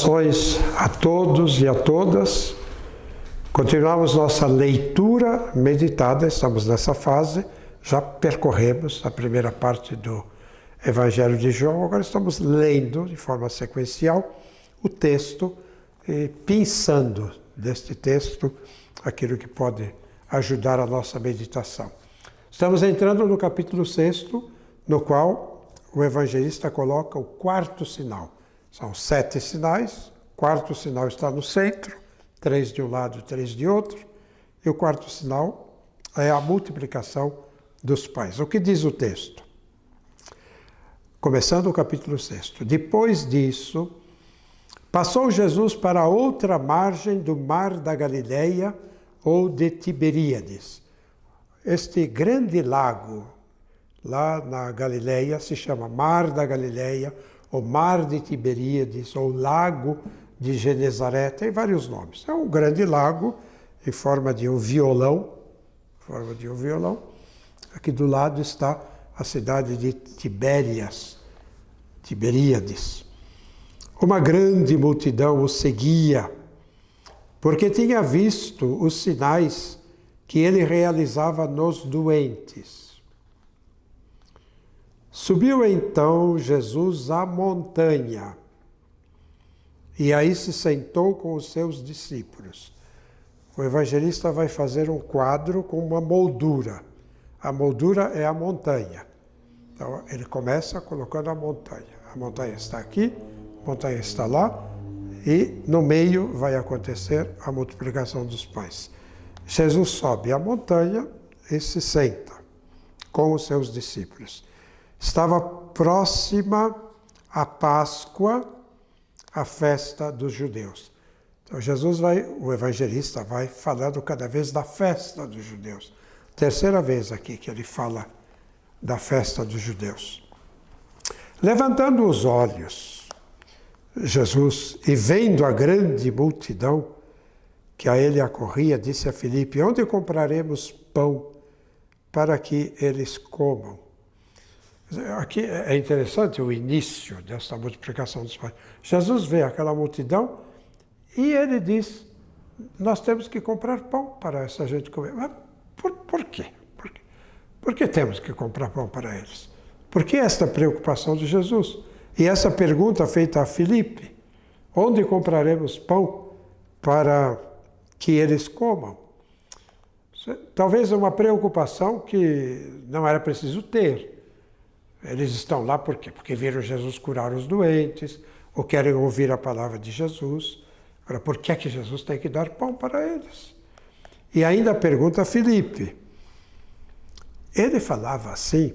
Saudações a todos e a todas. Continuamos nossa leitura meditada, estamos nessa fase, já percorremos a primeira parte do Evangelho de João, agora estamos lendo de forma sequencial o texto e pensando deste texto aquilo que pode ajudar a nossa meditação. Estamos entrando no capítulo 6, no qual o evangelista coloca o quarto sinal. São 7 sinais, o quarto sinal está no centro, 3 de um lado e 3 de outro, e o quarto sinal é a multiplicação dos pães. O que diz o texto? Começando o capítulo 6. Depois disso, passou Jesus para outra margem do mar da Galileia ou de Tiberíades. Este grande lago lá na Galileia se chama Mar da Galileia, ou Mar de Tiberíades, ou Lago de Genezaré, tem vários nomes. É um grande lago em forma de um violão, Aqui do lado está a cidade de Tiberíades. Uma grande multidão o seguia, porque tinha visto os sinais que ele realizava nos doentes. Subiu então Jesus à montanha e aí se sentou com os seus discípulos. O evangelista vai fazer um quadro com uma moldura. A moldura é a montanha. Então ele começa colocando a montanha. A montanha está aqui, a montanha está lá e no meio vai acontecer a multiplicação dos pães. Jesus sobe a montanha e se senta com os seus discípulos. Estava próxima a Páscoa, a festa dos judeus. Então o evangelista vai falando cada vez da festa dos judeus. Terceira vez aqui que ele fala da festa dos judeus. Levantando os olhos, Jesus, e vendo a grande multidão que a ele acorria, disse a Filipe: onde compraremos pão para que eles comam? Aqui é interessante o início dessa multiplicação dos pães. Jesus vê aquela multidão e ele diz: nós temos que comprar pão para essa gente comer. Mas por quê? Por que temos que comprar pão para eles? Por que esta preocupação de Jesus? E essa pergunta feita a Filipe: onde compraremos pão para que eles comam? Talvez uma preocupação que não era preciso ter. Eles estão lá por quê? Porque viram Jesus curar os doentes, ou querem ouvir a palavra de Jesus. Agora, por que é que Jesus tem que dar pão para eles? E ainda pergunta a Filipe. Ele falava assim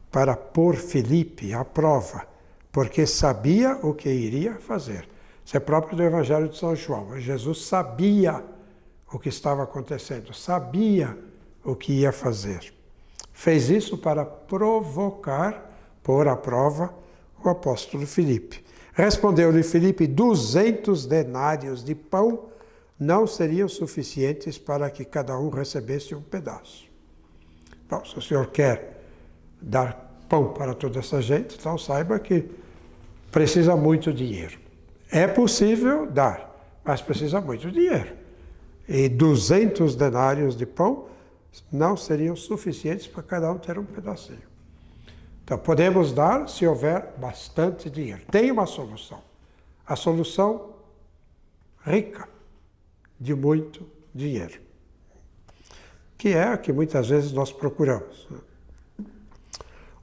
para pôr Filipe à prova, porque sabia o que iria fazer. Isso é próprio do Evangelho de São João. Jesus sabia o que estava acontecendo, sabia o que ia fazer. Fez isso para provocar, pôr à prova, o apóstolo Filipe. Respondeu-lhe Filipe: 200 denários de pão não seriam suficientes para que cada um recebesse um pedaço. Bom, se o senhor quer dar pão para toda essa gente, então saiba que precisa muito dinheiro. É possível dar, mas precisa muito dinheiro. E 200 denários de pão não seriam suficientes para cada um ter um pedacinho. Então, podemos dar se houver bastante dinheiro. Tem uma solução. A solução rica, de muito dinheiro, que é a que muitas vezes nós procuramos.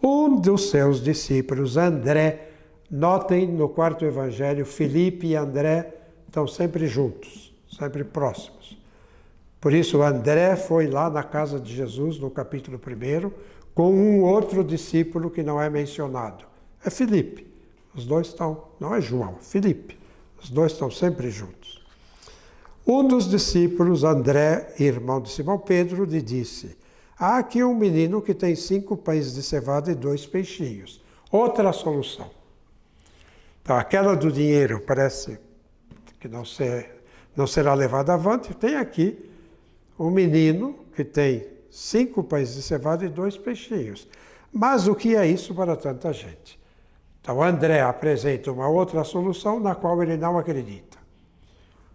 Um dos seus discípulos, André, notem no quarto evangelho, Filipe e André estão sempre juntos, sempre próximos. Por isso, André foi lá na casa de Jesus, no capítulo 1, com um outro discípulo que não é mencionado. É Filipe. Os dois estão, não é João, Filipe. Os dois estão sempre juntos. Um dos discípulos, André, irmão de Simão Pedro, lhe disse: há aqui um menino que tem 5 pães de cevada e 2 peixinhos. Outra solução. Então, aquela do dinheiro parece que não será levada avante. Tem aqui um menino que tem 5 pães de cevada e 2 peixinhos. Mas o que é isso para tanta gente? Então André apresenta uma outra solução na qual ele não acredita.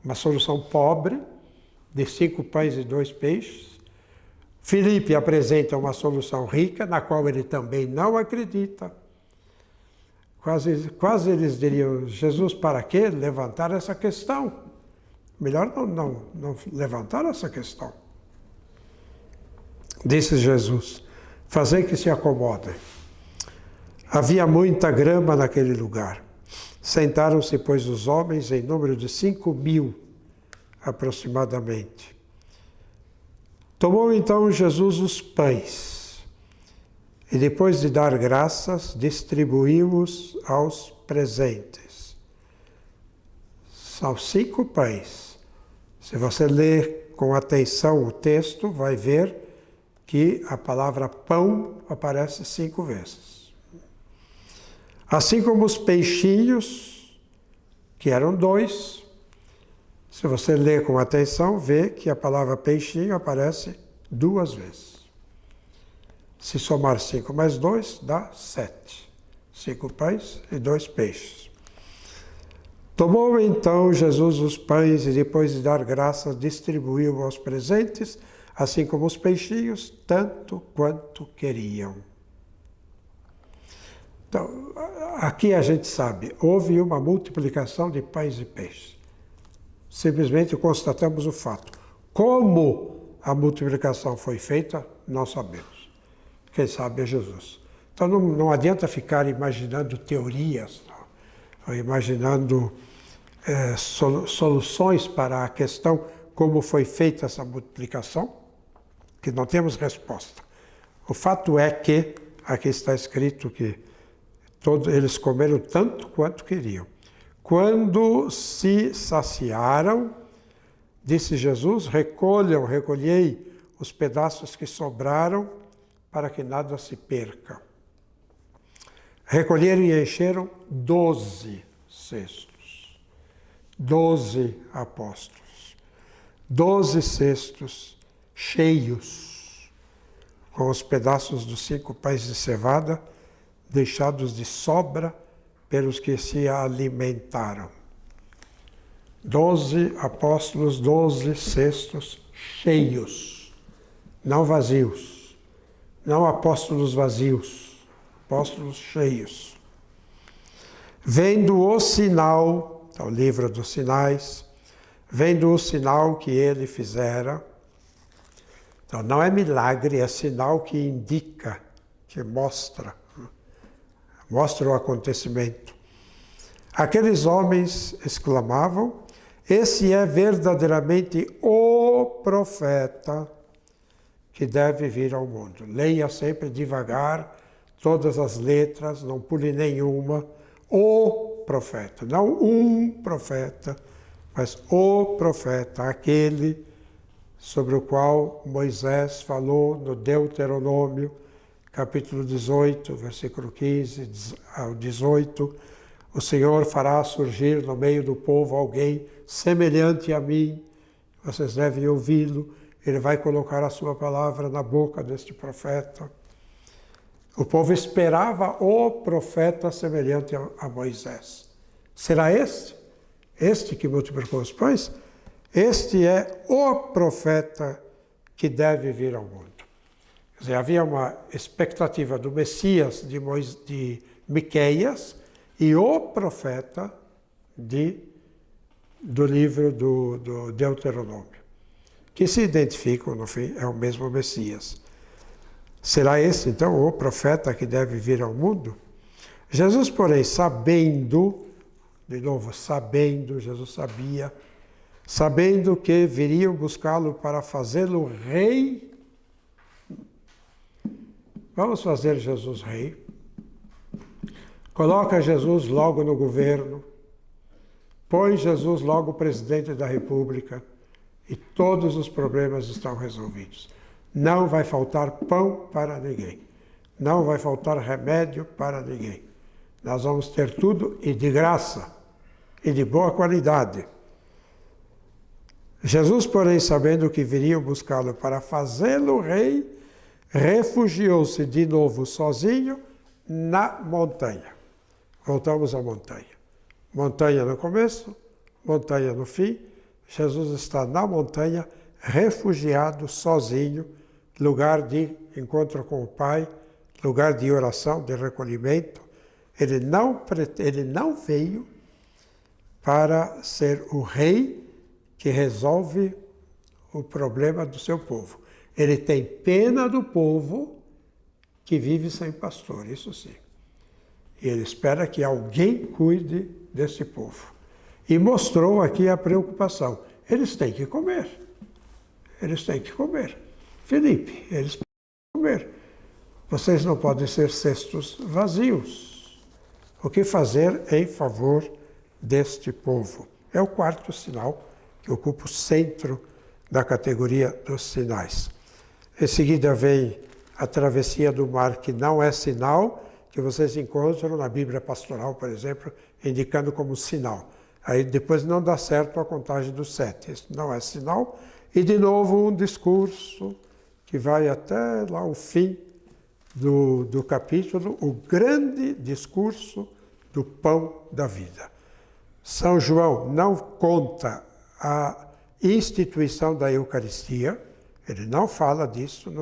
Uma solução pobre, de 5 pães e 2 peixes. Filipe apresenta uma solução rica, na qual ele também não acredita. Quase eles diriam, Jesus, para que levantar essa questão? Melhor não levantar essa questão. Disse Jesus, fazei que se acomodem. Havia muita grama naquele lugar. Sentaram-se, pois, os homens em número de 5.000, aproximadamente. Tomou então Jesus os pães e, depois de dar graças, distribuiu-os aos presentes. São 5 pães. Se você ler com atenção o texto, vai ver que a palavra pão aparece 5 vezes. Assim como os peixinhos, que eram 2, se você ler com atenção, vê que a palavra peixinho aparece 2 vezes. Se somar 5 mais 2, dá 7. 5 pães e 2 peixes. Tomou então Jesus os pães e, depois de dar graças, distribuiu aos presentes, assim como os peixinhos, tanto quanto queriam. Então, aqui a gente sabe, houve uma multiplicação de pães e peixes. Simplesmente constatamos o fato. Como a multiplicação foi feita, não sabemos. Quem sabe é Jesus. Então não adianta ficar imaginando teorias, ou imaginando soluções para a questão como foi feita essa multiplicação, que não temos resposta. O fato é que, aqui está escrito que eles comeram tanto quanto queriam. Quando se saciaram, disse Jesus, recolhei os pedaços que sobraram, para que nada se perca. Recolheram e encheram 12 cestos. 12 apóstolos. 12 cestos cheios, com os pedaços dos 5 pães de cevada, deixados de sobra pelos que se alimentaram. 12 apóstolos, 12 cestos cheios, não vazios, não apóstolos vazios, apóstolos cheios. Vendo o sinal, é o livro dos sinais, vendo o sinal que ele fizera, então não é milagre, é sinal que indica, que mostra o acontecimento. Aqueles homens exclamavam, esse é verdadeiramente o profeta que deve vir ao mundo. Leia sempre devagar, todas as letras, não pule nenhuma. O profeta, não um profeta, mas o profeta, aquele sobre o qual Moisés falou no Deuteronômio, capítulo 18, versículo 15 ao 18, o Senhor fará surgir no meio do povo alguém semelhante a mim, vocês devem ouvi-lo, ele vai colocar a sua palavra na boca deste profeta. O povo esperava o profeta semelhante a Moisés. Será este que multiplicou os pães? Este é o profeta que deve vir ao mundo. Quer dizer, havia uma expectativa do Messias de Miqueias e o profeta do livro do Deuteronômio, que se identificam, no fim, é o mesmo Messias. Será esse, então, o profeta que deve vir ao mundo? Jesus, porém, sabendo, de novo, Jesus sabia, sabendo que viriam buscá-lo para fazê-lo rei. Vamos fazer Jesus rei. Coloca Jesus logo no governo. Põe Jesus logo presidente da República. E todos os problemas estão resolvidos. Não vai faltar pão para ninguém. Não vai faltar remédio para ninguém. Nós vamos ter tudo e de graça. E de boa qualidade. Jesus, porém, sabendo que viriam buscá-lo para fazê-lo rei, refugiou-se de novo sozinho na montanha. Voltamos à montanha. Montanha no começo, montanha no fim. Jesus está na montanha, refugiado, sozinho, lugar de encontro com o Pai, lugar de oração, de recolhimento. Ele não veio para ser o rei que resolve o problema do seu povo. Ele tem pena do povo que vive sem pastor, isso sim. E ele espera que alguém cuide desse povo. E mostrou aqui a preocupação. Eles têm que comer. Eles têm que comer. Filipe, eles têm que comer. Vocês não podem ser cestos vazios. O que fazer em favor deste povo? É o quarto sinal que ocupa o centro da categoria dos sinais. Em seguida vem a travessia do mar, que não é sinal, que vocês encontram na Bíblia Pastoral, por exemplo, indicando como sinal. Aí depois não dá certo a contagem dos 7. Isso não é sinal. E de novo um discurso que vai até lá o fim do capítulo, o grande discurso do pão da vida. São João não conta a instituição da Eucaristia, ele não fala disso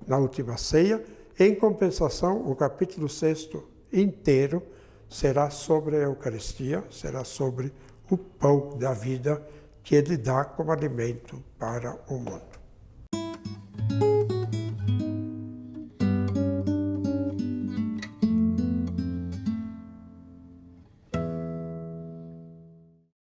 na última ceia. Em compensação, o capítulo 6 inteiro será sobre a Eucaristia, será sobre o pão da vida que ele dá como alimento para o mundo.